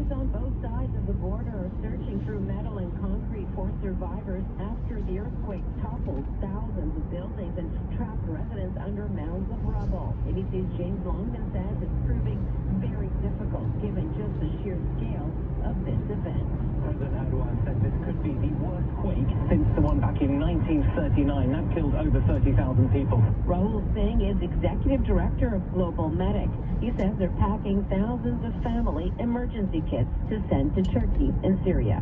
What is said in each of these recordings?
Rescuers on both sides of the border are searching through metal and concrete for survivors after the earthquake toppled thousands of buildings and trapped residents under mounds of rubble. ABC's James Longman says it's proving very difficult given just the sheer scale of this event. President Erdogan said this could be the worst quake since the one back in 1939. That killed over 30,000 people. Rahul Singh is executive director of Global Medic. He says they're packing thousands of family emergency kits to send to Turkey and Syria.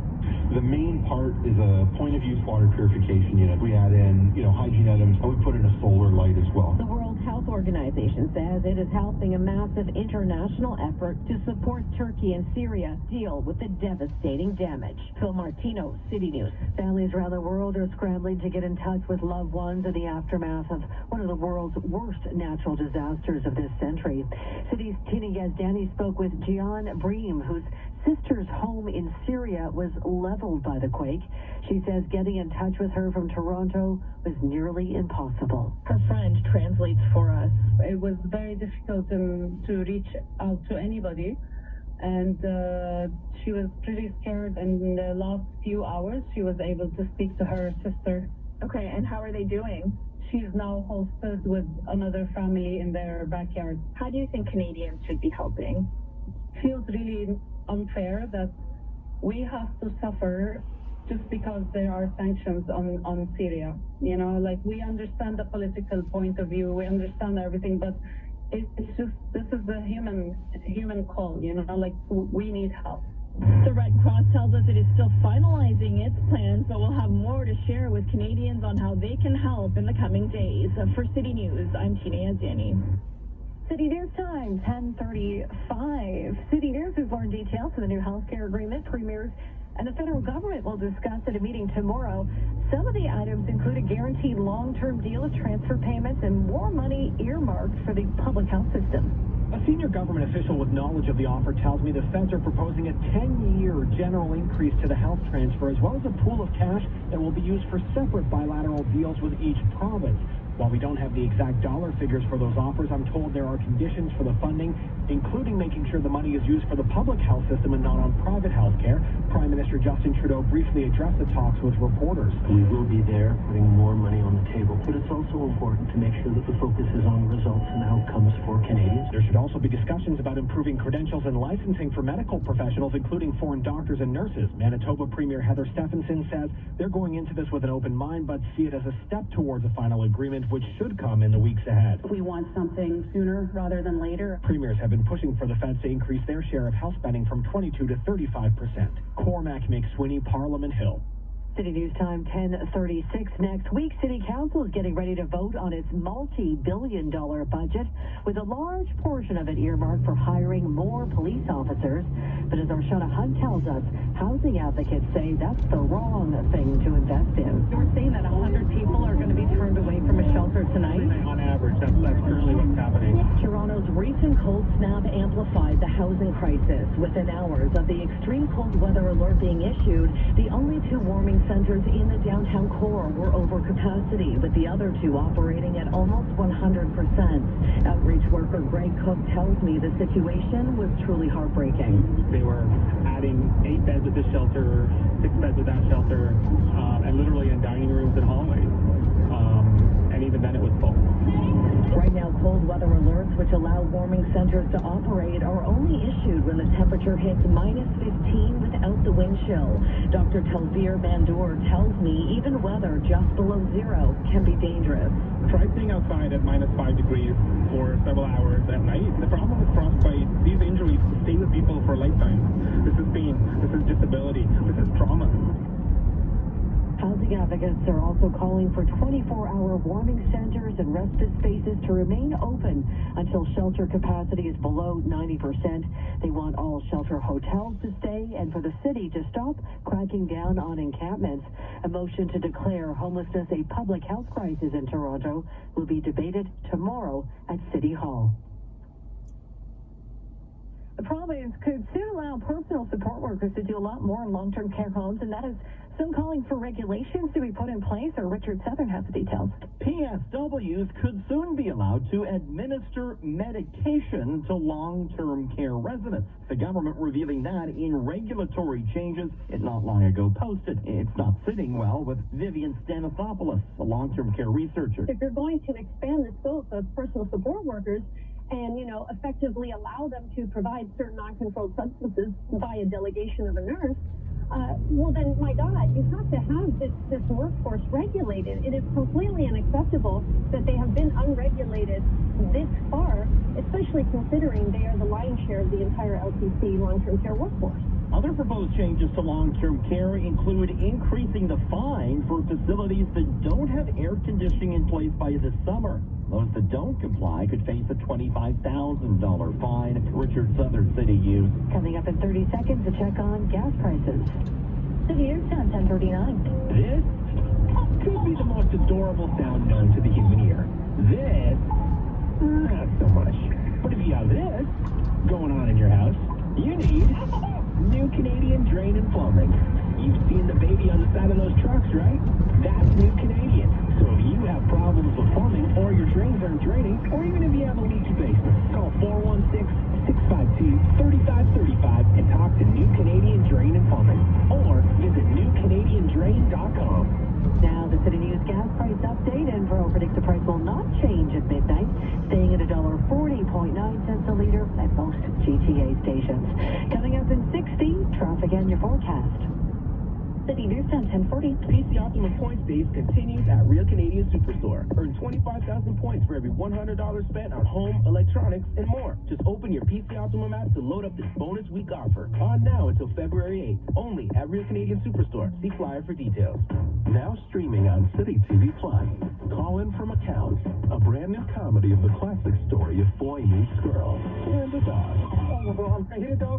The main part is a point-of-use water purification unit. We add in, hygiene items, and we put in a solar light as well. The World Health Organization says it is helping a massive international effort to support Turkey and Syria deal with the devastating damage. Phil Martino, City News. Families around the world are scrambling to get in touch with loved ones in the aftermath of one of the world's worst natural disasters of this century. City's Tina Yazdani spoke with Gian Bream, whose sister's home in Syria was leveled by the quake. She says getting in touch with her from Toronto was nearly impossible. Her friend translates for us. It was very difficult to reach out to anybody, and she was pretty scared, and in the last few hours she was able to speak to her sister. Okay, and how are they doing? She's now hosted with another family in their backyard. How do you think Canadians should be helping? Feels really unfair that we have to suffer just because there are sanctions on Syria. We understand the political point of view, we understand everything, but it's just, this is the human call, we need help. The Red Cross tells us it is still finalizing its plans, but we'll have more to share with Canadians on how they can help in the coming days. For City News, I'm Tina Yazdani. City News Time, 10:35. City News has learned details of the new health care agreement. Premiers and the federal government will discuss at a meeting tomorrow. Some of the items include a guaranteed long-term deal of transfer payments and more money earmarked for the public health system. A senior government official with knowledge of the offer tells me the feds are proposing a 10-year general increase to the health transfer, as well as a pool of cash that will be used for separate bilateral deals with each province. While we don't have the exact dollar figures for those offers, I'm told there are conditions for the funding, including making sure the money is used for the public health system and not on private health care. Prime Minister Justin Trudeau briefly addressed the talks with reporters. We will be there putting more money on the table, but it's also important to make sure that the focus is on results and outcomes for Canadians. There should also be discussions about improving credentials and licensing for medical professionals, including foreign doctors and nurses. Manitoba Premier Heather Stephenson says they're going into this with an open mind, but see it as a step towards a final agreement, which should come in the weeks ahead. We want something sooner rather than later. Premiers have been pushing for the feds to increase their share of health spending from 22 to 35%. Cormac McSweeney, Parliament Hill. City News Time, 10:36. Next week, City Council is getting ready to vote on its multi-billion-dollar budget, with a large portion of it earmarked for hiring more police officers. But as Arshana Hunt tells us, housing advocates say that's the wrong thing to invest in. We're saying that 100 people are going to be turned away from a shelter tonight. On average, that's currently what's happening. Toronto's recent cold snap amplified the housing crisis. Within hours of the extreme cold weather alert being issued, the only two warming centers in the downtown core were over capacity, with the other two operating at almost 100%. Outreach worker Greg Cook tells me the situation was truly heartbreaking. They were adding 8 beds at this shelter, 6 beds at that shelter, and literally in dining rooms and hallways. And even then it was full. Right now, cold weather alerts, which allow warming centers to operate, are only issued when the temperature hits -15 without the wind chill. Dr. Telvir Bandour tells me even weather just below zero can be dangerous. Try staying outside at -5 degrees for several hours at night. The problem with frostbite, these injuries stay with people for a lifetime. This is pain, this is disability, this is trauma. Housing advocates are also calling for 24-hour warming centers and respite spaces to remain open until shelter capacity is below 90%. They want all shelter hotels to stay and for the city to stop cracking down on encampments. A motion to declare homelessness a public health crisis in Toronto will be debated tomorrow at City Hall. The province could soon allow personal support workers to do a lot more in long-term care homes, and that is Some calling for regulations to be put in place, or Richard Southern has the details. PSWs could soon be allowed to administer medication to long-term care residents. The government revealing that in regulatory changes it not long ago posted. It's not sitting well with Vivian Stanisopoulos, a long-term care researcher. If you're going to expand the scope of personal support workers and, effectively allow them to provide certain non-controlled substances by a delegation of a nurse, well then, my God, you have to have this workforce regulated. It is completely unacceptable that they have been unregulated this far, especially considering they are the lion's share of the entire LTC long-term care workforce. Other proposed changes to long-term care include increasing the fine for facilities that don't have air conditioning in place by this summer. Those that don't comply could face a $25,000 fine. Richard Southern, City News. Coming up in 30 seconds, a check on gas prices. City News Time, 10:39. This could be the most adorable sound known to the human ear. This, not so much. But if you have this going on in your house, you need New Canadian Drain and Plumbing. You've seen the baby on the side of those trucks, right? That's New Canadian. So if you have problems with plumbing, or your drains aren't draining, or even if you have a leaky basement, call 416-652-3535 and talk to New Canadian Drain and Plumbing. Or visit newcanadiandrain.com. Now the City News gas price update. Enpro predicts the price will not change at midnight, staying at $1.40.9 a liter at most GTA stations. Coming up in 60, traffic and your forecast. City News Time, 10:40. PC Optimum Points Days continues at Real Canadian Superstore. Earn 25,000 points for every $100 spent on home, electronics, and more. Just open your PC Optimum app to load up this bonus week offer. On now until February 8th. Only at Real Canadian Superstore. See flyer for details. Now streaming on City TV Plus. Call in from Accounts, a brand new comedy of the classic story of boy meets girl and a dog.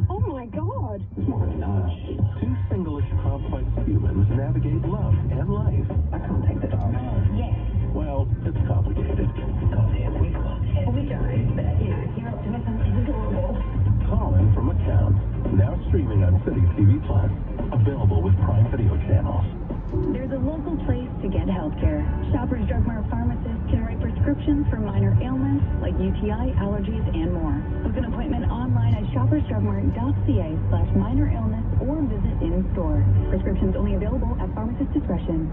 Oh my God! Two singlish, complex humans navigate love and life. I can't take the dog. Yes. Well, it's complicated. We tried, but you're optimism is adorable. Call in from Accounts. Now streaming on City TV Plus. Available with Prime Video channels. There's a local place to get health care. Shoppers Drug Mart pharmacists can write prescriptions for minor ailments like UTI, allergies, and more. Book an appointment online at shoppersdrugmart.ca/minor illness or visit in-store. Prescriptions only available at pharmacist discretion.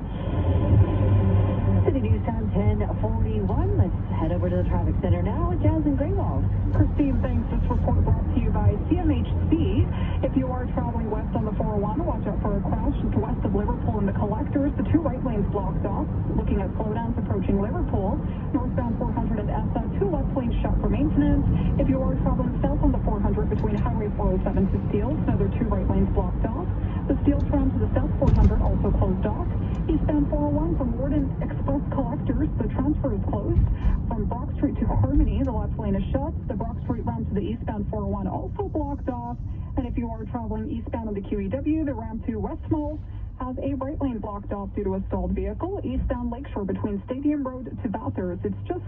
City News Time, 10:41. Let's head over to the traffic center now with Jasmine Greenwald. Christine, thanks. This report brought to you by CMHC. If you are traveling west on the 401, watch out for a crash just west of Liverpool and the Collectors. The two right lanes blocked off. Looking at slowdowns approaching Liverpool. Northbound 400 and ESSA, two left lanes shut for maintenance. If you are traveling south on the 400 between Highway 407 to Steeles, another two right lanes blocked off. The Steeles tram to the south 400 also closed off. Eastbound 401 from Warden Express Collectors, the transfer is closed. From Brock Street to Harmony, the left lane is shut. The Brock Street ramp to the eastbound 401 also blocked off. And if you are traveling eastbound on the QEW, the ramp to West Mall has a right lane blocked off due to a stalled vehicle. Eastbound Lakeshore between Stadium Road to Bathurst, it's just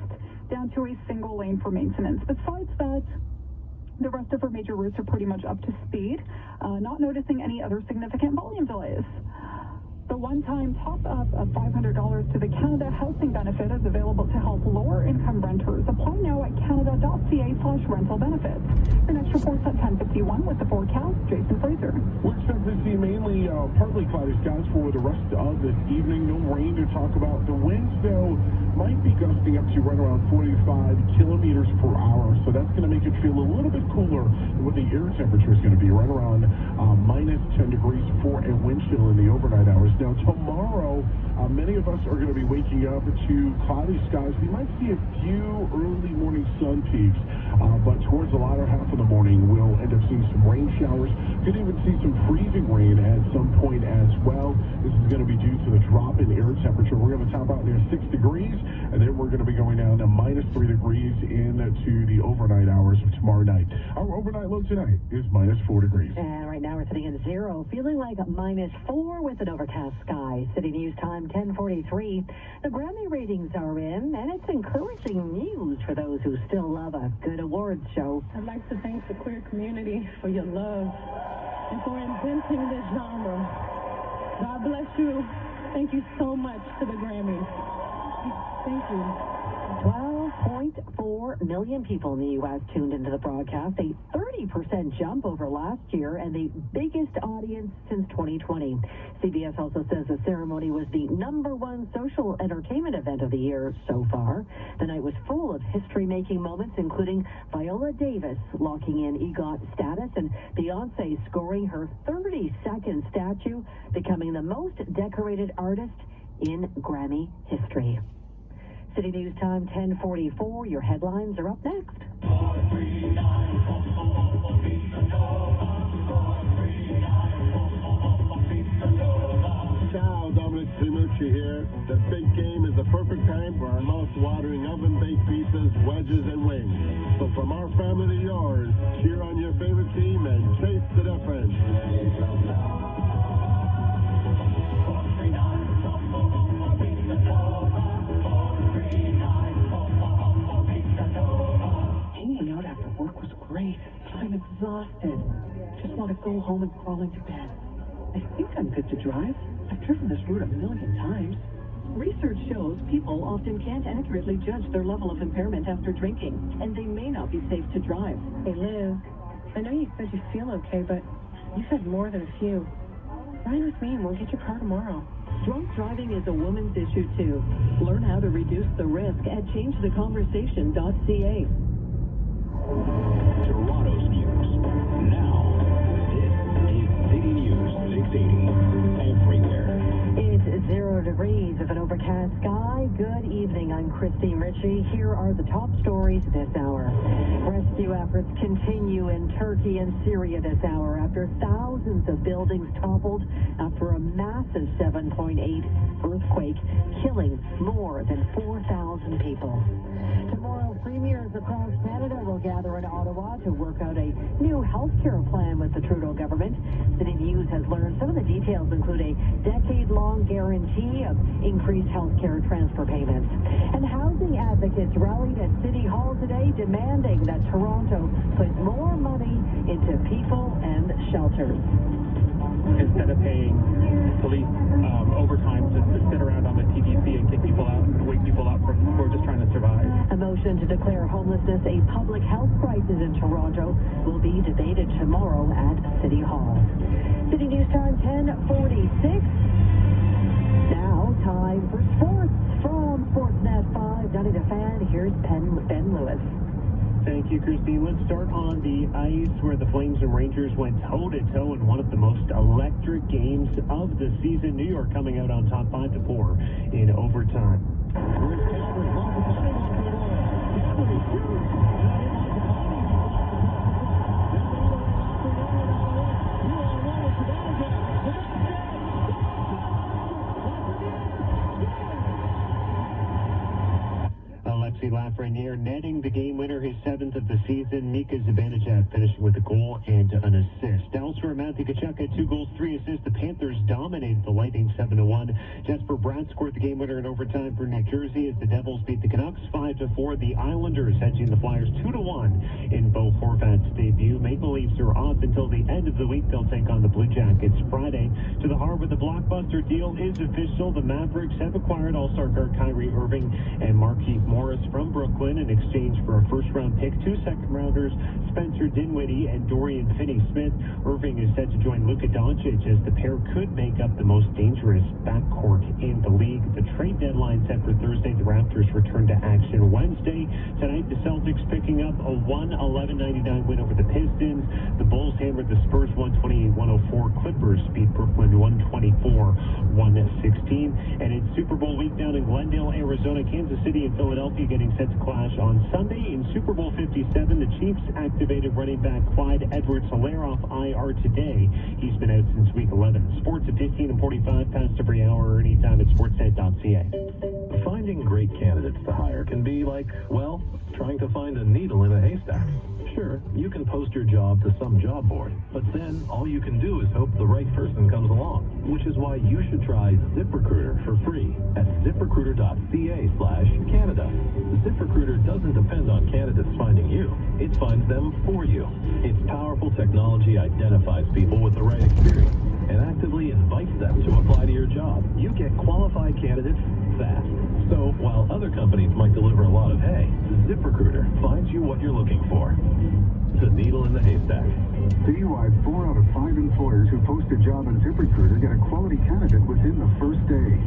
down to a single lane for maintenance. Besides that, the rest of our major routes are pretty much up to speed. Not noticing any other significant volume delays. The one-time top-up of $500 to the Canada Housing Benefit is available to help lower-income renters. Apply now at canada.ca/rental benefits. Your next report's at 10:51 with the forecast. Jason Fraser. We're expected to see mainly partly cloudy skies for the rest of this evening. No rain to talk about. The winds, though, might be gusting up to right around 45 kilometers per hour, so that's going to make it feel a little bit cooler than what the air temperature is going to be, right around minus 10 degrees for a wind chill in the overnight hours. Now, tomorrow, many of us are going to be waking up to cloudy skies. We might see a few early morning sun peaks, but towards the latter half of the morning, we'll end up seeing some rain showers. Could even see some freezing rain at some point as well. This is going to be due to the drop in air temperature. We're going to top out near 6 degrees, and then we're going to be going down to minus 3 degrees into the overnight hours of tomorrow night. Our overnight low tonight is minus 4 degrees. And right now we're sitting at 0, feeling like minus 4 with an overcast sky. City News Time, 10:43. The Grammy ratings are in, and it's encouraging news for those who still love a good awards show. I'd like to thank the queer community for your love and for inventing this genre. God bless you. Thank you so much to the Grammys. Thank you. 12.4 million people in the U.S. tuned into the broadcast, a 30% jump over last year, and the biggest audience since 2020. CBS also says the ceremony was the #1 social entertainment event of the year so far. The night was full of history-making moments, including Viola Davis locking in EGOT status and Beyoncé scoring her 32nd statue, becoming the most decorated artist in Grammy history. City News Time 10:44. Your headlines are up next. Ciao, Dominic Pinucci here. The big game is the perfect time for our mouth-watering oven-baked pizzas, wedges, and wings. So from our family to yours, cheer on your favorite team and taste the difference. Hanging out after work was great. I'm exhausted. Just want to go home and crawl into bed. I think I'm good to drive. I've driven this route 1,000,000 times. Research shows people often can't accurately judge their level of impairment after drinking, and they may not be safe to drive. Hey, Liz, I know you said you feel okay, but you've had more than a few. Ride with me and we'll get your car tomorrow. Drunk driving is a woman's issue, too. Learn how to reduce the risk at changetheconversation.ca. Toronto's news. Now, this is City News 680. Everywhere. It's 0 degrees of an overcast sky. Good evening. I'm Christine Ritchie. Here are the top stories this hour. Rescue efforts continue in Turkey and Syria this hour after thousands of buildings toppled after a massive 7.8 earthquake, killing more than 4,000 people. Tomorrow, premiers across Canada will gather in Ottawa to work out a new health care plan with the Trudeau government. City News has learned some of the details include a decade-long guarantee of increased health care transfer payments. And housing advocates rallied at City Hall today demanding that Toronto put more money into people and shelters. Instead of paying police overtime to sit around on the TTC and kick people out and wake people up who are just trying to survive. A motion to declare homelessness a public health crisis in Toronto will be debated tomorrow at City Hall. City News Time 10:46. Now time for sports from Sportsnet 590 The Fan. Here's Ben Lewis. Thank you, Christine. Let's start on the ice where the Flames and Rangers went toe-to-toe in one of the most electric games of the season. New York coming out on top 5-4 in overtime. Alexi Lafreniere netting the game winner, his 7th of the season. Mika Zibanejad finishing with a goal and an assist. Elsewhere, Matthew Tkachuk had 2 goals, 3 assists. The Panthers dominated the Lightning 7-1. Jesper Bratt scored the game winner in overtime for New Jersey as the Devils beat the Canucks 5-4. The Islanders edging the Flyers 2-1 in Bo Horvat's debut. Maple Leafs are off until the end of the week. They'll take on the Blue Jackets Friday. To the Harbor, the blockbuster deal is official. The Mavericks have acquired All-Star guard Kyrie Irving and Markieff Morris from Brooklyn in exchange for a first-round pick, 2 second-rounders, Spencer Dinwiddie and Dorian Finney-Smith. Irving is set to join Luka Doncic as the pair could make up the most dangerous backcourt in the league. The trade deadline set for Thursday. The Raptors return to action Wednesday. Tonight, the Celtics picking up a 111-99 win over the Pistons. The Bulls hammered the Spurs 128-104. Clippers beat Brooklyn 124-116. And it's Super Bowl week down in Glendale, Arizona. Kansas City and Philadelphia getting set to clash on Sunday. In Super Bowl 57, the Chiefs activated running back Clyde Edwards-Helaire off IR today. He's been out since week 11. Sports at 15 and 45 past every hour or anytime at sportsnet.ca. Finding great candidates to hire can be like, well, trying to find a needle in a haystack. Sure, you can post your job to some job board, but then all you can do is hope the right person comes along, which is why you should try ZipRecruiter for free at ziprecruiter.ca/Canada. ZipRecruiter doesn't depend on candidates finding you. It finds them for you. Its powerful technology identifies people with the right experience and actively invites them to apply to your job. You get qualified candidates fast. So while other companies might deliver a lot of hay, ZipRecruiter finds you what you're looking for. It's a needle in the haystack. Citywide, 4 out of 5 employers who post a job on ZipRecruiter get a quality candidate within the first day.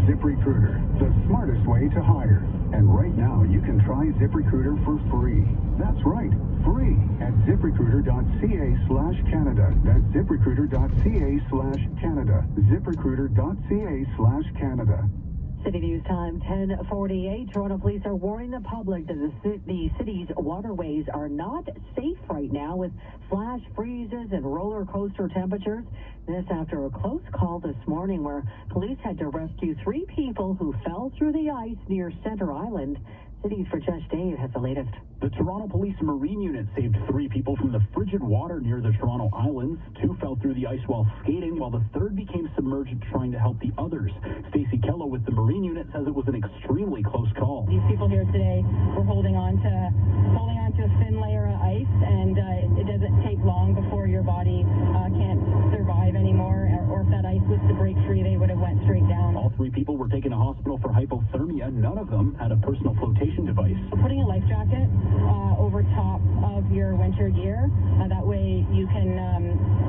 ZipRecruiter, the smartest way to hire. And right now, you can try ZipRecruiter for free. That's right, free at ZipRecruiter.ca/Canada. That's ZipRecruiter.ca/Canada. ZipRecruiter.ca/Canada. City News Time 10:48. Toronto police are warning the public that the city's waterways are not safe right now with flash freezes and roller coaster temperatures. This after a close call this morning where police had to rescue 3 people who fell through the ice near Center Island. Cities for Josh Dave has the latest. The Toronto Police Marine Unit saved 3 people from the frigid water near the Toronto Islands. 2 fell through the ice while skating, while the 3rd became submerged trying to help the others. Stacey Kello with the Marine Unit says it was an extremely close call. These people here today were holding on to a thin layer of ice, and it doesn't take long before your body can't survive anymore, or if that ice was to break free, they would have went straight down. All 3 people were taken to hospital for hypothermia. None of them had a personal flotation device. Putting a life jacket over top of your winter gear, that way you can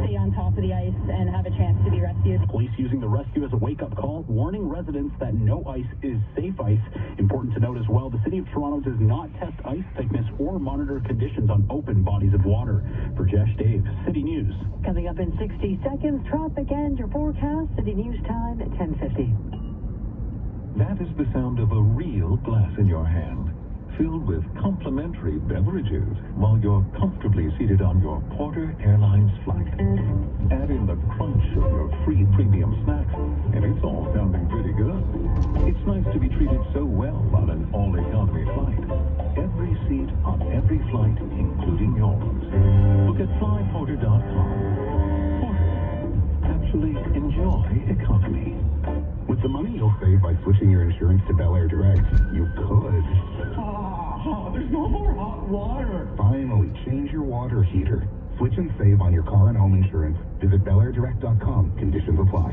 stay on top of the ice and have a chance to be rescued. Police using the rescue as a wake-up call, warning residents that no ice is safe ice. Important to note as well, the City of Toronto does not test ice thickness or monitor conditions on open bodies of water. For Josh Dave, City News. Coming up in 60 seconds, traffic and your forecast. City News Time at 10:50. That is the sound of a real glass in your hand, filled with complimentary beverages while you're comfortably seated on your Porter Airlines flight. Add in the crunch of your free premium snacks, and it's all sounding pretty good. It's nice to be treated so well on an all-economy flight. Every seat on every flight, including yours. Look at flyporter.com. Porter. Actually enjoy economy. With the money you'll save by switching your insurance to Bel Air Direct, you could. There's no more hot water. Finally, change your water heater. Switch and save on your car and home insurance. Visit BelAirDirect.com. Conditions apply.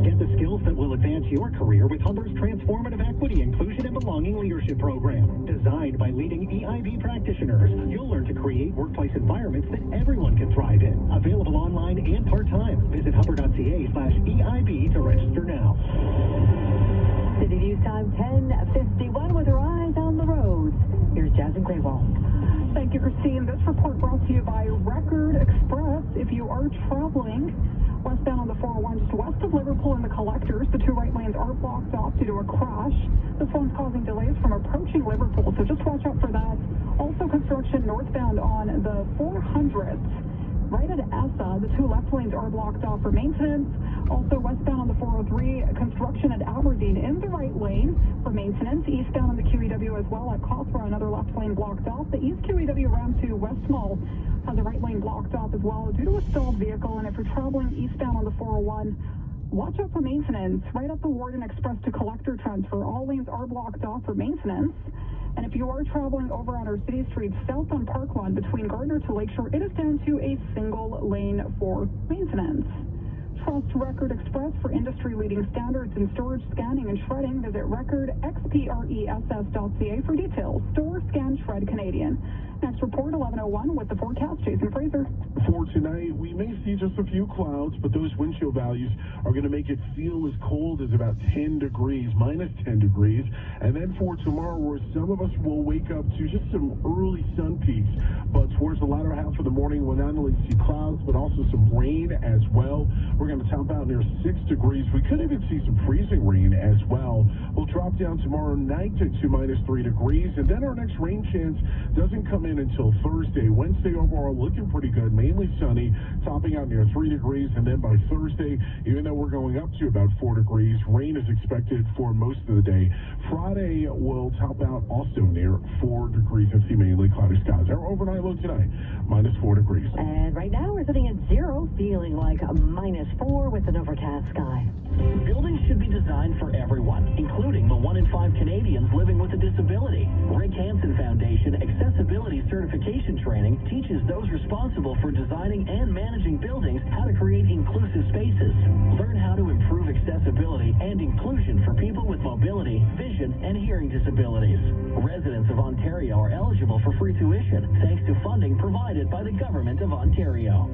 Get the skills that will advance your career with Humber's Transformative Equity, Inclusion, and Belonging Leadership Program. Designed by leading EIB practitioners, you'll learn to create workplace environments that everyone can thrive in. Available online and part-time. Visit humber.ca/EIB to register now. City News Time 10:51 with her eyes on the roads. Here's Jasmine Graywall. Thank you, Christine. This report brought to you by Record Express. If you are traveling westbound on the 401 just west of Liverpool and the Collectors, the 2 right lanes are blocked off due to a crash. This one's causing delays from approaching Liverpool, so just watch out for that. Also construction northbound on the 400th. Right at Essa, the 2 left lanes are blocked off for maintenance. Also westbound on the 403, construction at Aberdeen in the right lane for maintenance. Eastbound on the QEW as well at Cawthra, another left lane blocked off. The East QEW ramp to West Mall has a right lane blocked off as well due to a stalled vehicle. And if you're traveling eastbound on the 401, watch out for maintenance. Right at the Warden Express to Collector transfer, all lanes are blocked off for maintenance. And if you are traveling over on our city streets south on Park Lawn between Gardner to Lakeshore, it is down to a single lane for maintenance. Trust Record Express for industry-leading standards in storage, scanning, and shredding. Visit recordxpress.ca for details. Store, scan, shred Canadian. Next report, 11:01 with the forecast. Jason Fraser. For tonight, we may see just a few clouds, but those wind chill values are going to make it feel as cold as about 10 degrees, minus 10 degrees. And then for tomorrow, where some of us will wake up to just some early sun peaks, but towards the latter half of the morning, we'll not only see clouds, but also some rain as well. We're going to top out near 6 degrees. We could even see some freezing rain as well. We'll drop down tomorrow night to -3 degrees, and then our next rain chance doesn't come in until Thursday. Wednesday overall looking pretty good, mainly sunny, topping out near 3 degrees, and then by Thursday, even though we're going up to about 4 degrees, rain is expected for most of the day. Friday will top out also near 4 degrees and see mainly cloudy skies. Our overnight low tonight, -4 degrees. And right now we're sitting at 0, feeling like a -4 with an overcast sky. Buildings should be designed for everyone, including the 1 in 5 Canadians living with a disability. Rick Hansen Foundation Accessibility Certification Training teaches those responsible for designing and managing buildings how to create inclusive spaces. Learn how to improve accessibility and inclusion for people with mobility, vision, and hearing disabilities. Residents of Ontario are eligible for free tuition thanks to funding provided by the Government of Ontario.